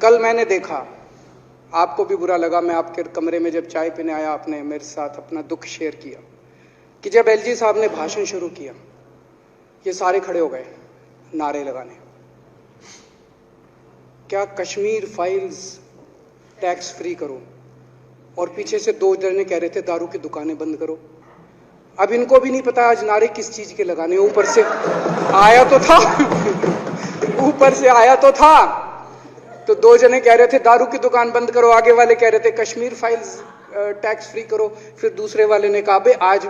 कल मैंने देखा, आपको भी बुरा लगा, मैं आपके कमरे में जब चाय पीने आया, आपने मेरे साथ अपना दुख शेयर किया कि जब एलजी साहब ने भाषण शुरू किया, ये सारे खड़े हो गए नारे लगाने। क्या कश्मीर फाइल्स टैक्स फ्री करो, और पीछे से 2 जने कह रहे थे दारू की दुकानें बंद करो। अब इनको भी नहीं पता आज नारे किस चीज के लगाने। ऊपर से आया तो था ऊपर से आया तो था, तो 2 जने कह रहे थे दारू की दुकान बंद करो, आगे वाले कह रहे थे कश्मीर फाइल्स टैक्स फ्री करो, फिर दूसरे वाले ने कहा बे आज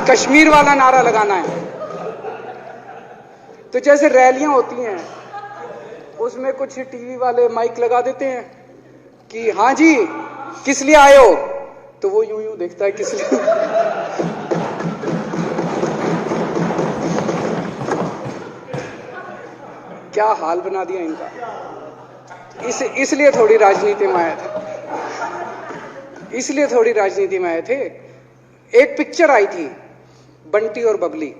कश्मीर वाला नारा लगाना है। तो जैसे रैलियां होती हैं उसमें कुछ टीवी वाले माइक लगा देते हैं कि हाँ जी किस लिए आए हो, तो वो यूं देखता है किस लिए। क्या हाल बना दिया इनका। इसलिए थोड़ी राजनीति में आए थे, एक पिक्चर आई थी बंटी और बबली।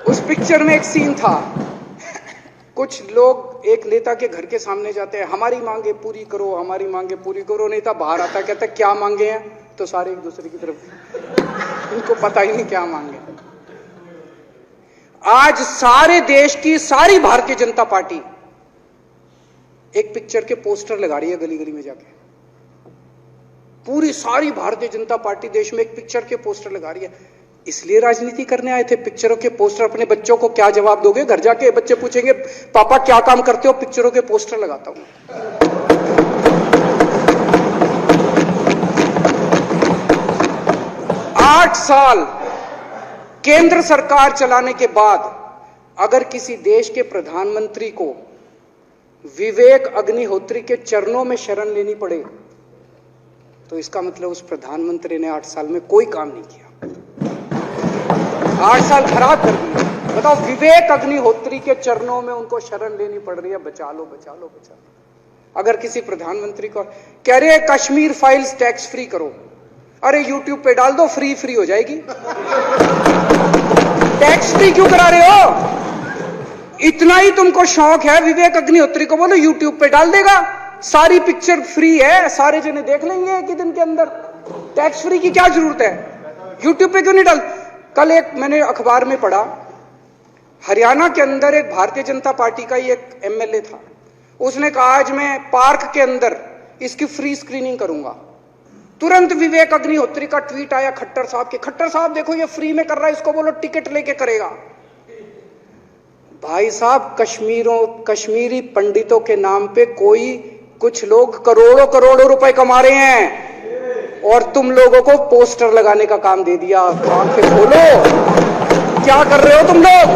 उस पिक्चर में एक सीन था, कुछ लोग एक नेता के घर के सामने जाते हैं, हमारी मांगे पूरी करो, हमारी मांगे पूरी करो। नेता बाहर आता है, कहता है क्या मांगे हैं, तो सारे एक दूसरे की तरफ, इनको पता ही नहीं क्या मांगे। आज सारे देश की सारी भारतीय जनता पार्टी एक पिक्चर के पोस्टर लगा रही है गली गली में जाके। पूरी सारी भारतीय जनता पार्टी देश में एक पिक्चर के पोस्टर लगा रही है। इसलिए राजनीति करने आए थे, पिक्चरों के पोस्टर। अपने बच्चों को क्या जवाब दोगे? घर जाके बच्चे पूछेंगे पापा क्या काम करते हो? पिक्चरों के पोस्टर लगाता हूं। 8 साल केंद्र सरकार चलाने के बाद अगर किसी देश के प्रधानमंत्री को विवेक अग्निहोत्री के चरणों में शरण लेनी पड़े, तो इसका मतलब उस प्रधानमंत्री ने 8 साल में कोई काम नहीं किया। 8 साल खराब कर दिए। बताओ, विवेक अग्निहोत्री के चरणों में उनको शरण लेनी पड़ रही है, बचा लो बचा लो बचा लो। अगर किसी प्रधानमंत्री को कह रहे हैं कश्मीर फाइल्स टैक्स फ्री करो, अरे यूट्यूब पे डाल दो, फ्री हो जाएगी। टैक्स फ्री क्यों करा रहे हो? इतना ही तुमको शौक है, विवेक अग्निहोत्री को बोलो यूट्यूब पे डाल देगा, सारी पिक्चर फ्री है, सारे जने देख लेंगे एक ही दिन के अंदर। टैक्स फ्री की क्या जरूरत है? यूट्यूब पे क्यों नहीं डाल? कल एक मैंने अखबार में पढ़ा, हरियाणा के अंदर एक भारतीय जनता पार्टी का ही एक एमएलए था, उसने कहा आज मैं पार्क के अंदर इसकी फ्री स्क्रीनिंग करूंगा। तुरंत विवेक अग्निहोत्री का ट्वीट आया खट्टर साहब के, खट्टर साहब देखो ये फ्री में कर रहा है, इसको बोलो टिकट लेके करेगा। भाई साहब, कश्मीरी पंडितों के नाम पे कुछ लोग करोड़ों रुपए कमा रहे हैं, और तुम लोगों को पोस्टर लगाने का काम दे दिया। आंखें खोलो, क्या कर रहे हो तुम लोग?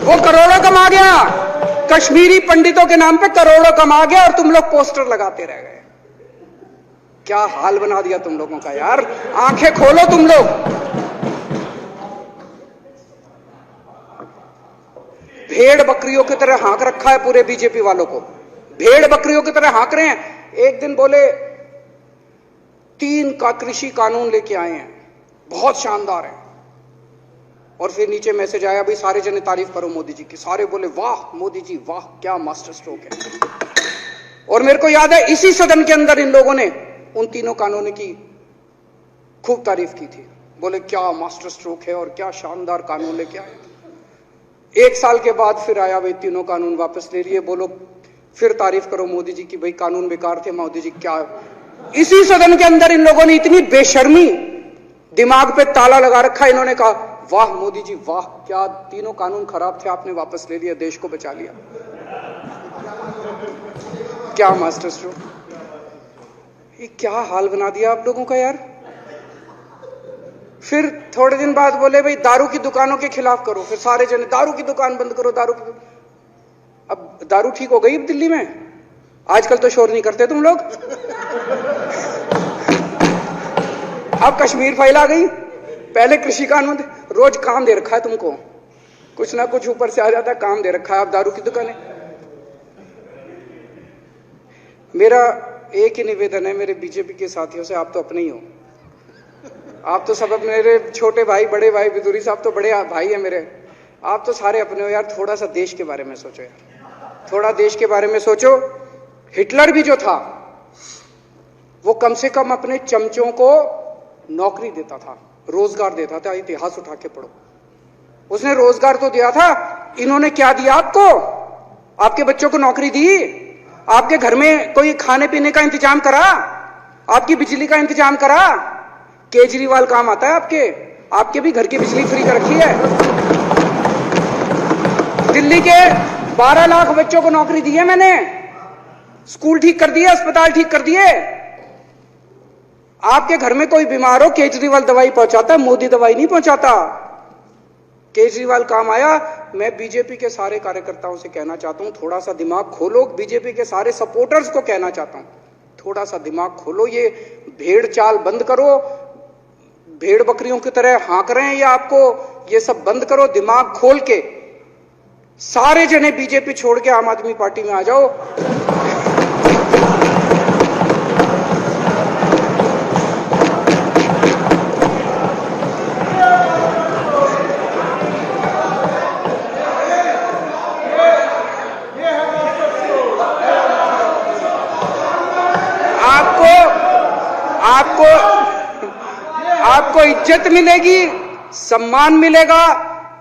वो करोड़ों कमा गया, कश्मीरी पंडितों के नाम पे करोड़ों कमा गया, और तुम लोग पोस्टर लगाते रह गए। क्या हाल बना दिया तुम लोगों का यार। आंखें खोलो तुम लोग। भेड़ बकरियों की तरह हाँक रखा है पूरे बीजेपी वालों को, भेड़ बकरियों की तरह हाँक रहे हैं। एक दिन बोले 3 का कृषि कानून लेके आए हैं, बहुत शानदार है, और फिर नीचे मैसेज आया भाई सारे जने तारीफ करो मोदी जी की। सारे बोले वाह मोदी जी वाह, क्या मास्टर स्ट्रोक है। और मेरे को याद है इसी सदन के अंदर इन लोगों ने उन 3 कानूनों की खूब तारीफ की थी, बोले क्या मास्टर स्ट्रोक है और क्या शानदार कानून लेके आए। 1 साल के बाद फिर आया भाई 3 कानून वापस ले लिए, बोलो फिर तारीफ करो मोदी जी की, भाई कानून बेकार थे मोदी जी। क्या इसी सदन के अंदर इन लोगों ने इतनी बेशर्मी, दिमाग पे ताला लगा रखा, इन्होंने कहा वाह मोदी जी वाह, क्या 3 कानून खराब थे आपने वापस ले लिया, देश को बचा लिया। क्या मास्टर स्ट्रोक, ये क्या हाल बना दिया आप लोगों का यार। फिर थोड़े दिन बाद बोले भाई दारू की दुकानों के खिलाफ करो, फिर सारे जने दारू की दुकान बंद करो, अब दारू ठीक हो गई दिल्ली में? आजकल तो शोर नहीं करते तुम लोग। अब कश्मीर फाइल आ गई, पहले कृषि कानून, रोज काम दे रखा है तुमको, कुछ ना कुछ ऊपर से आ जाता है, काम दे रखा है। अब दारू की दुकानें। मेरा एक ही निवेदन है मेरे बीजेपी के साथियों से, आप तो अपने ही हो, आप तो सब मेरे छोटे भाई बड़े भाई, बिदुरी साहब तो बड़े भाई है मेरे, आप तो सारे अपने हो यार, थोड़ा सा देश के बारे में सोचो यार, थोड़ा देश के बारे में सोचो। हिटलर भी जो था वो कम से कम अपने चमचों को नौकरी देता था, रोजगार देता था। इतिहास उठा के पढ़ो, उसने रोजगार तो दिया था। इन्होंने क्या दिया आपको? आपके बच्चों को नौकरी दी? आपके घर में कोई खाने पीने का इंतजाम करा? आपकी बिजली का इंतजाम करा? केजरीवाल काम आता है आपके भी घर की बिजली फ्री कर रखी है। दिल्ली के 12 लाख बच्चों को नौकरी दी है मैंने, स्कूल ठीक कर दिए, अस्पताल ठीक कर दिए। आपके घर में कोई बीमार हो, केजरीवाल दवाई पहुंचाता है, मोदी दवाई नहीं पहुंचाता। केजरीवाल काम आया। मैं बीजेपी के सारे कार्यकर्ताओं से कहना चाहता हूं, थोड़ा सा दिमाग खोलो। बीजेपी के सारे सपोर्टर्स को कहना चाहता हूं, थोड़ा सा दिमाग खोलो। ये भेड़ चाल बंद करो, भेड़ बकरियों की तरह हाँक रहे हैं ये आपको, ये सब बंद करो। दिमाग खोल के सारे जने बीजेपी छोड़ के आम आदमी पार्टी में आ जाओ। आपको इज्जत मिलेगी, सम्मान मिलेगा।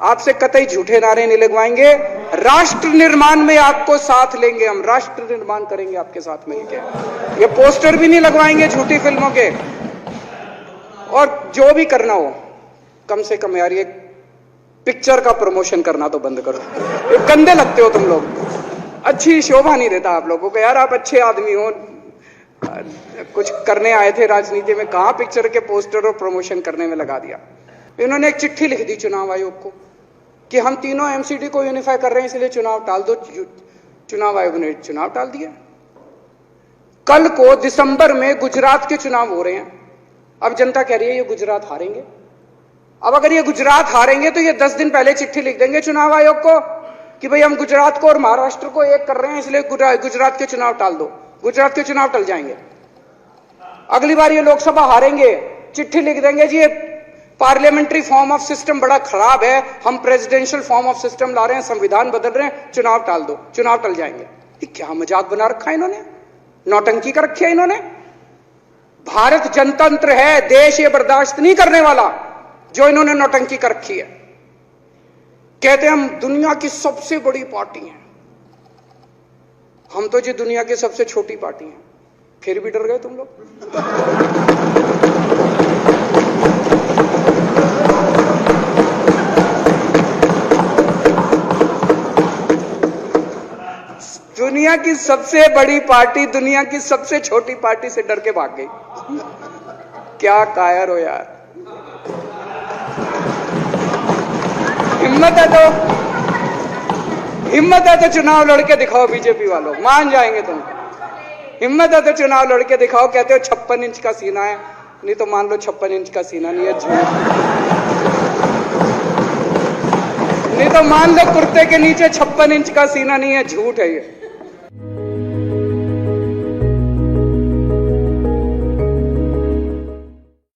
आपसे कतई झूठे नारे नहीं लगवाएंगे। राष्ट्र निर्माण में आपको साथ लेंगे, हम राष्ट्र निर्माण करेंगे आपके साथ मिलकर। ये पोस्टर भी नहीं लगवाएंगे झूठी फिल्मों के। और जो भी करना हो, कम से कम यार ये पिक्चर का प्रमोशन करना तो बंद करो। ये गंदे लगते हो तुम लोग, अच्छी शोभा नहीं देता आप लोगों को। यार आप अच्छे आदमी हो, कुछ करने आए थे राजनीति में, कहां पिक्चर के पोस्टर और प्रमोशन करने में लगा दिया। इन्होंने एक चिट्ठी लिख दी चुनाव आयोग को कि हम तीनों एमसीडी को यूनिफाई कर रहे हैं, इसलिए चुनाव टाल दो। चुनाव आयोग ने चुनाव टाल दिया। कल को दिसंबर में गुजरात के चुनाव हो रहे हैं। अब जनता कह रही है ये गुजरात हारेंगे। अब अगर ये गुजरात हारेंगे तो ये 10 दिन पहले चिट्ठी लिख देंगे चुनाव आयोग को कि भाई हम गुजरात को और महाराष्ट्र को एक कर रहे हैं, इसलिए गुजरात के चुनाव टाल दो। गुजरात के चुनाव टल जाएंगे। अगली बार ये लोकसभा हारेंगे, चिट्ठी लिख देंगे जी ये पार्लियामेंट्री फॉर्म ऑफ सिस्टम बड़ा खराब है, हम प्रेसिडेंशियल फॉर्म ऑफ सिस्टम ला रहे हैं, संविधान बदल रहे हैं, चुनाव टाल दो। चुनाव टल जाएंगे। ये क्या मजाक बना रखा है इन्होंने, नौटंकी कर रखी है इन्होंने। भारत जनतंत्र है, देश ये बर्दाश्त नहीं करने वाला जो इन्होंने नौटंकी कर रखी है। कहते हैं हम दुनिया की सबसे बड़ी पार्टी हैं, हम तो जी दुनिया की सबसे छोटी पार्टी हैं। फिर भी डर गए तुम लोग। दुनिया की सबसे बड़ी पार्टी दुनिया की सबसे छोटी पार्टी से डर के भाग गई। क्या कायर हो यार, हिम्मत है तो चुनाव लड़के दिखाओ बीजेपी वालों, मान जाएंगे तुम। हिम्मत है तो चुनाव लड़के दिखाओ। कहते हो 56 इंच का सीना है, नहीं तो मान लो 56 इंच का सीना नहीं है, झूठ। नहीं तो मान लो कुर्ते के नीचे 56 इंच का सीना नहीं है, झूठ है ये।